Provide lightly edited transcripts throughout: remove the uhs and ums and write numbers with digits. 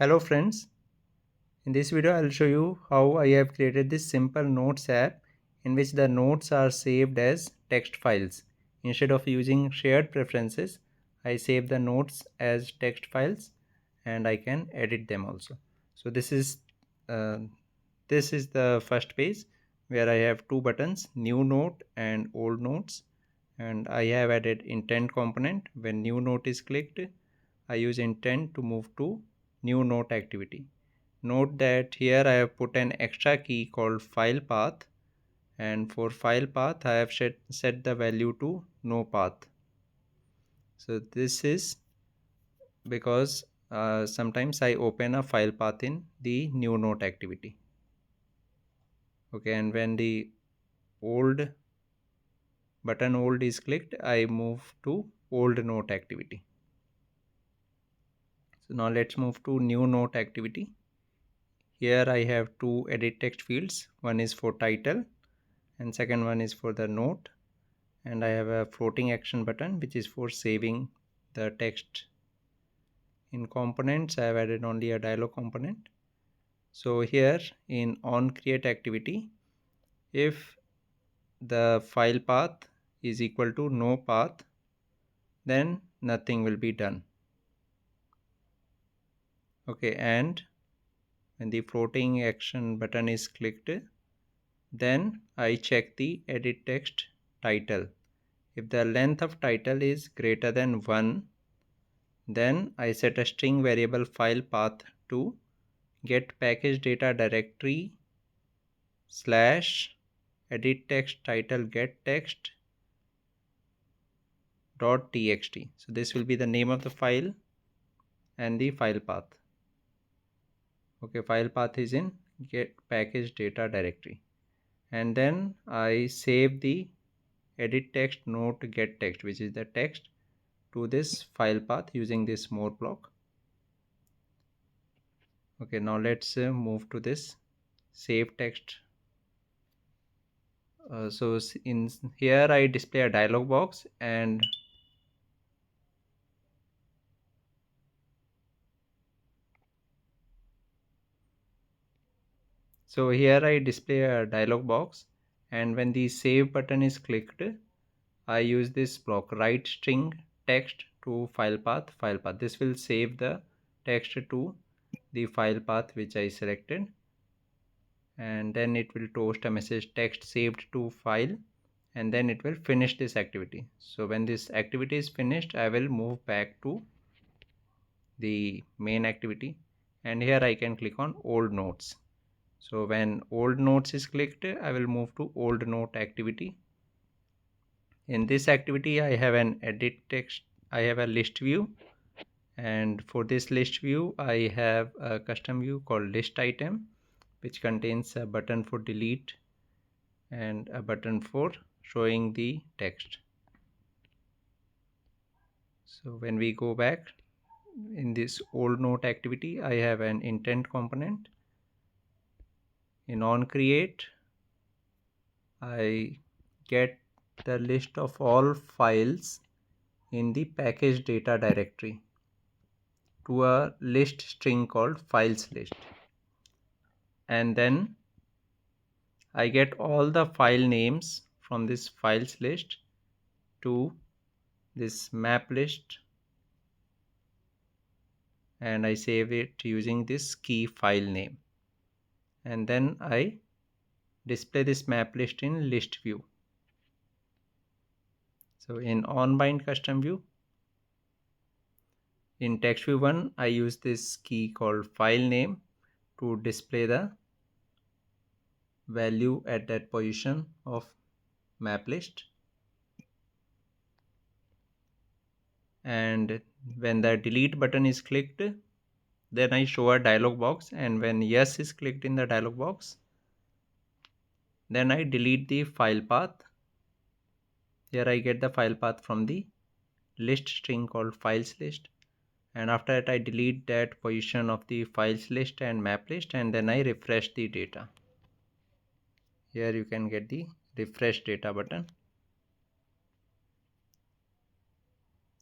Hello friends, in this video I will show you how I have created this simple notes app in which the notes are saved as text files. Instead of using shared preferences, I save the notes as text files and I can edit them also. So uh, this is the first page where I have two buttons, new note and old notes, and I have added intent component. When new note is clicked, I use intent to move to new note activity. Note that here I have put an extra key called file path, and for file path I have set the value to no path. So this is because sometimes I open a file path in the new note activity. Okay, and when the old button old is clicked, I move to old note activity. So now let's move to new note activity. Here I have two edit text fields. One is for title and second one is for the note, and I have a floating action button which is for saving the text. In components I have added only a dialog component. So here in on create activity, if the file path is equal to no path, then nothing will be done. Okay, and when the floating action button is clicked, then I check the edit text title. If the length of title is greater than 1, then I set a string variable file path to get package data directory slash edit text title get text dot txt. So this will be the name of the file and the file path. Okay, file path is in get package data directory, and then I save the edit text note get text, which is the text, to this file path using this more block. Okay, now let's move to this save text. So in here I display a dialog box, and so here I display a dialog box, and when the save button is clicked, I use this block write string text to file path file path. This will save the text to the file path which I selected, and then it will toast a message text saved to file, and then it will finish this activity. So when this activity is finished, I will move back to the main activity, and here I can click on old notes. So when old notes is clicked, I will move to old note activity. In this activity I have an edit text, I have a list view, and for this list view I have a custom view called list item, which contains a button for delete and a button for showing the text. So when we go back in this old note activity, I have an intent component. In on create, I get the list of all files in the package data directory to a list string called files list, and then I get all the file names from this files list to this map list, and I save it using this key file name, and then I display this map list in list view. So in on bind custom view, in text view 1 I use this key called file name to display the value at that position of map list, and when the delete button is clicked, then I show a dialog box, and when yes is clicked in the dialog box, then I delete the file path. Here I get the file path from the list string called files list, and after that I delete that position of the files list and map list, and then I refresh the data. Here you can get the refresh data button.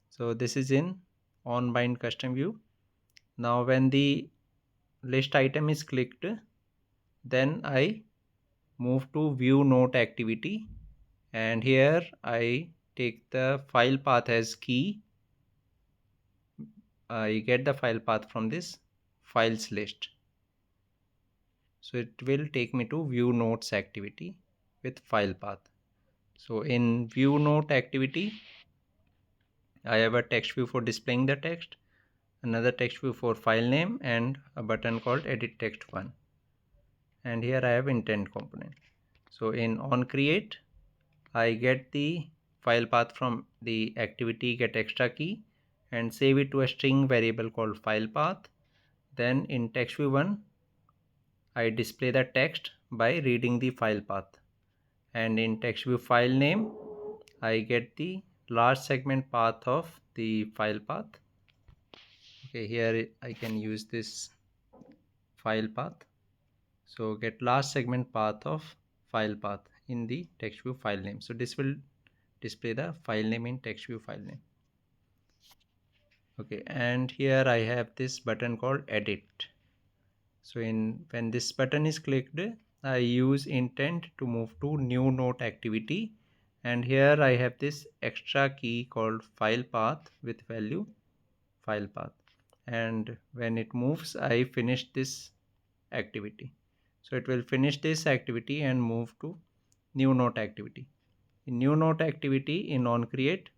So this is in on bind custom view. Now when the list item is clicked, then I move to view note activity, and here I take the file path as key. I get the file path from this files list. So it will take me to view notes activity with file path. So in view note activity, I have a text view for displaying the text, another text view for file name, and a button called edit text 1. And here I have intent component. So in on create, I get the file path from the activity get extra key and save it to a string variable called file path. Then in text view 1, I display the text by reading the file path. And in text view file name, I get the last segment path of the file path. Okay, here I can use this file path. So get last segment path of file path in the text view file name. So this will display the file name in text view file name. Okay, and here I have this button called edit. So when this button is clicked, I use intent to move to new note activity, and here I have this extra key called file path with value file path, and when it moves I finish this activity. So it will finish this activity and move to new note activity. In new note activity in on create,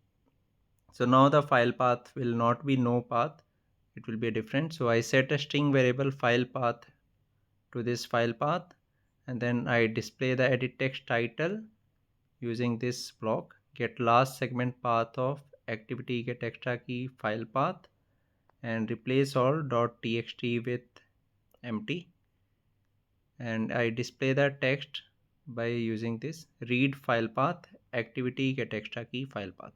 so now the file path will not be no path, it will be different. So I set a string variable file path to this file path, and then I display the edit text title using this block get last segment path of activity get extra key file path, and replace all .txt with empty, and I display the text by using this read file path activity get extra key file path.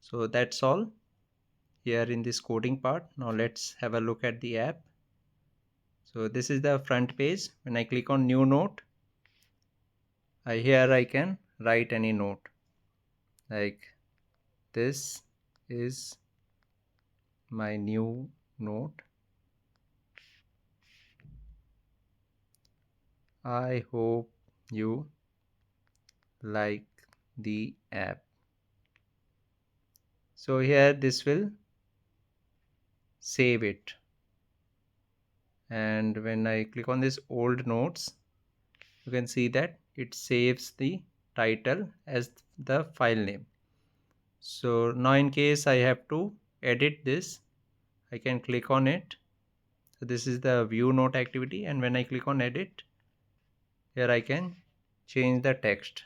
So that's all here in this coding part. Now let's have a look at the app. So this is the front page. When I click on new note, here I can write any note like this is my new note. I hope you like the app. So here this will save it, and when I click on this old notes, you can see that it saves the title as the file name. So now in case I have to edit this, I can click on it. So this is the view note activity, and when I click on edit, here I can change the text.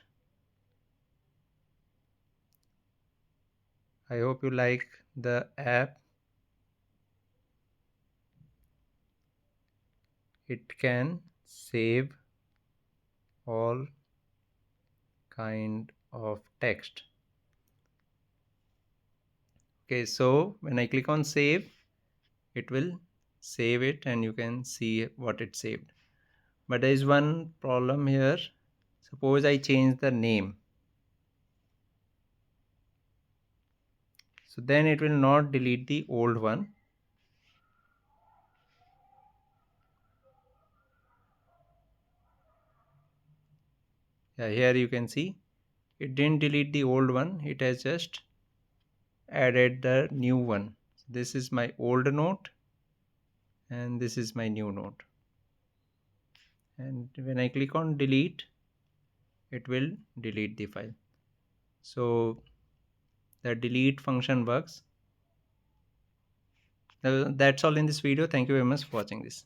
I hope you like the app. It can save all kind of text. Okay, so when I click on save, it will save it and you can see what it saved. But there is one problem here. Suppose I change the name. So then it will not delete the old one. Yeah, here you can see it didn't delete the old one. It has just added the new one. So this is my old note and this is my new note. And when I click on delete, it will delete the file. So the delete function works. That's all in this video. Thank you very much for watching this.